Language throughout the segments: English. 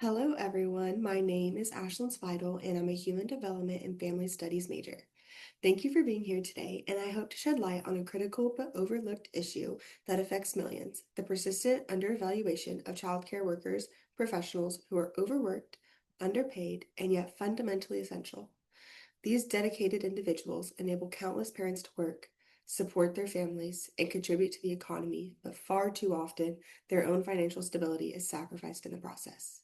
Hello, everyone. My name is Ashlyn Spidel, and I'm a Human Development and Family Studies major. Thank you for being here today, and I hope to shed light on a critical but overlooked issue that affects millions: the persistent undervaluation of childcare workers, professionals who are overworked, underpaid, and yet fundamentally essential. These dedicated individuals enable countless parents to work, support their families, and contribute to the economy, but far too often, their own financial stability is sacrificed in the process.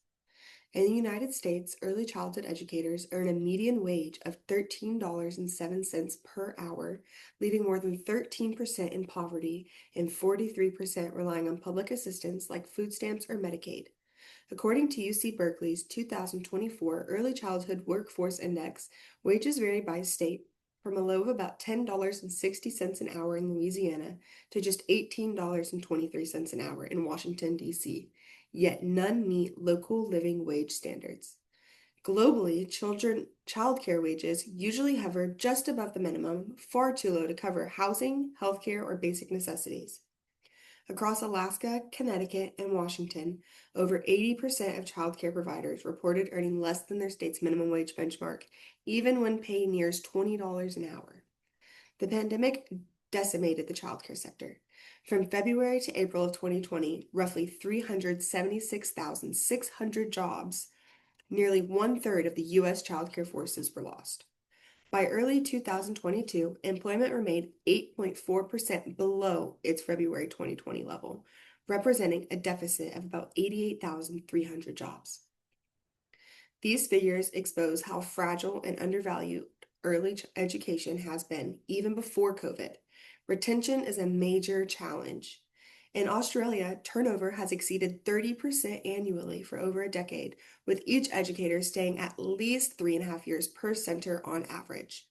In the United States, early childhood educators earn a median wage of $13.07 per hour, leaving more than 13% in poverty and 43% relying on public assistance like food stamps or Medicaid. According to UC Berkeley's 2024 Early Childhood Workforce Index, wages vary by state, from a low of about $10.60 an hour in Louisiana to just $18.23 an hour in Washington, D.C., yet none meet local living wage standards. Globally, childcare wages usually hover just above the minimum, far too low to cover housing, healthcare, or basic necessities. Across Alaska, Connecticut, and Washington, over 80% of childcare providers reported earning less than their state's minimum wage benchmark, even when pay nears $20 an hour. The pandemic decimated the childcare sector. From February to April of 2020, roughly 376,600 jobs, nearly one-third of the U.S. childcare forces, were lost. By early 2022, employment remained 8.4% below its February 2020 level, representing a deficit of about 88,300 jobs. These figures expose how fragile and undervalued early education has been even before COVID. Retention is a major challenge. In Australia, turnover has exceeded 30% annually for over a decade, with each educator staying at least 3.5 years per center on average.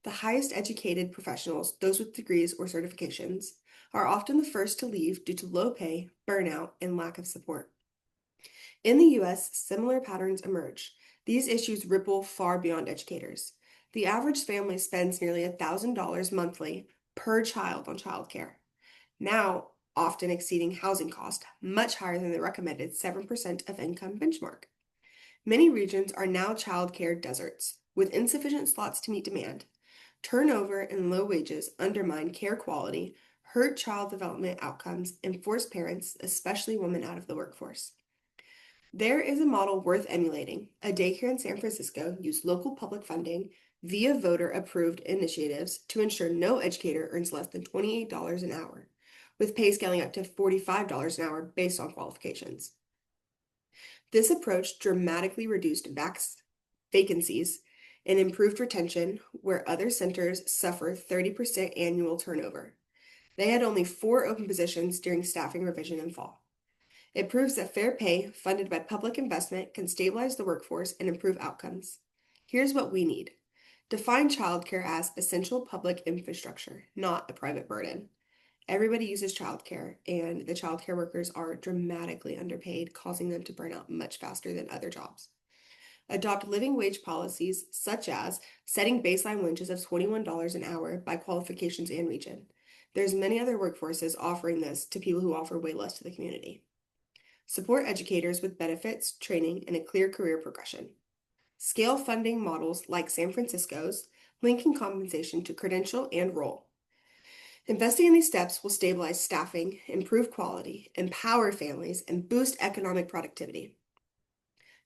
The highest educated professionals, those with degrees or certifications, are often the first to leave due to low pay, burnout, and lack of support. In the US, similar patterns emerge. These issues ripple far beyond educators. The average family spends nearly $1,000 monthly per child on childcare, now often exceeding housing cost, much higher than the recommended 7% of income benchmark. Many regions are now childcare deserts, with insufficient slots to meet demand. Turnover and low wages undermine care quality, hurt child development outcomes, and force parents, especially women, out of the workforce. There is a model worth emulating. A daycare in San Francisco used local public funding via voter-approved initiatives to ensure no educator earns less than $28 an hour, with pay scaling up to $45 an hour based on qualifications. This approach dramatically reduced vacancies and improved retention, where other centers suffer 30% annual turnover. They had only 4 open positions during staffing revision in fall. It proves that fair pay, funded by public investment, can stabilize the workforce and improve outcomes. Here's what we need. Define childcare as essential public infrastructure, not a private burden. Everybody uses childcare, and the childcare workers are dramatically underpaid, causing them to burn out much faster than other jobs. Adopt living wage policies, such as setting baseline wages of $21 an hour by qualifications and region. There's many other workforces offering this to people who offer way less to the community. Support educators with benefits, training, and a clear career progression. Scale funding models like San Francisco's, linking compensation to credential and role. Investing in these steps will stabilize staffing, improve quality, empower families, and boost economic productivity.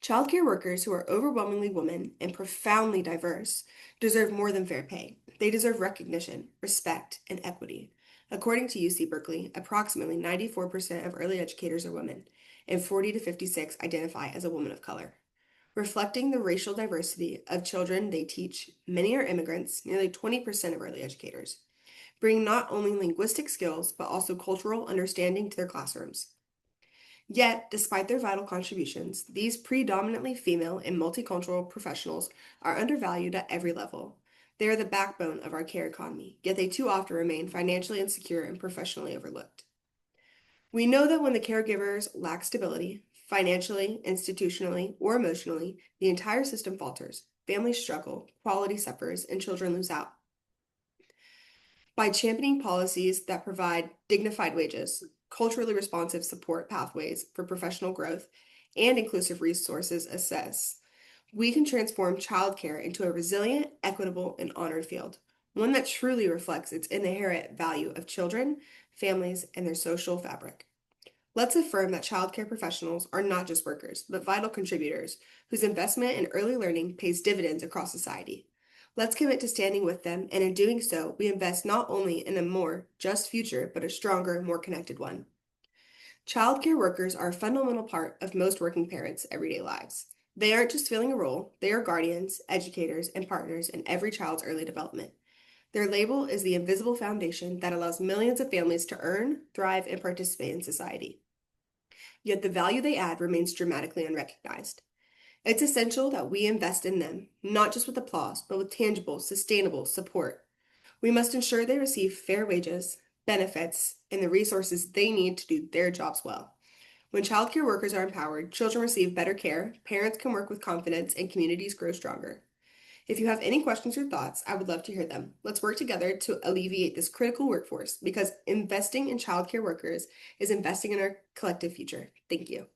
Childcare workers who are overwhelmingly women and profoundly diverse deserve more than fair pay. They deserve recognition, respect, and equity. According to UC Berkeley, approximately 94% of early educators are women, and 40 to 56 identify as a woman of color. Reflecting the racial diversity of children they teach, many are immigrants, nearly 20% of early educators, bring not only linguistic skills but also cultural understanding to their classrooms. Yet, despite their vital contributions, these predominantly female and multicultural professionals are undervalued at every level. They are the backbone of our care economy, yet they too often remain financially insecure and professionally overlooked. We know that when the caregivers lack stability, financially, institutionally, or emotionally, the entire system falters. Families struggle, quality suffers, and children lose out. By championing policies that provide dignified wages, culturally responsive support pathways for professional growth, and inclusive resources assess, we can transform childcare into a resilient, equitable, and honored field, one that truly reflects its inherent value of children, families, and their social fabric. Let's affirm that childcare professionals are not just workers, but vital contributors whose investment in early learning pays dividends across society. Let's commit to standing with them, and in doing so, we invest not only in a more just future, but a stronger, more connected one. Childcare workers are a fundamental part of most working parents' everyday lives. They aren't just filling a role, they are guardians, educators, and partners in every child's early development. Their label is the invisible foundation that allows millions of families to earn, thrive, and participate in society. Yet the value they add remains dramatically unrecognized. It's essential that we invest in them, not just with applause, but with tangible, sustainable support. We must ensure they receive fair wages, benefits, and the resources they need to do their jobs well. When childcare workers are empowered, children receive better care, parents can work with confidence, and communities grow stronger. If you have any questions or thoughts, I would love to hear them. Let's work together to alleviate this critical workforce because investing in childcare workers is investing in our collective future. Thank you.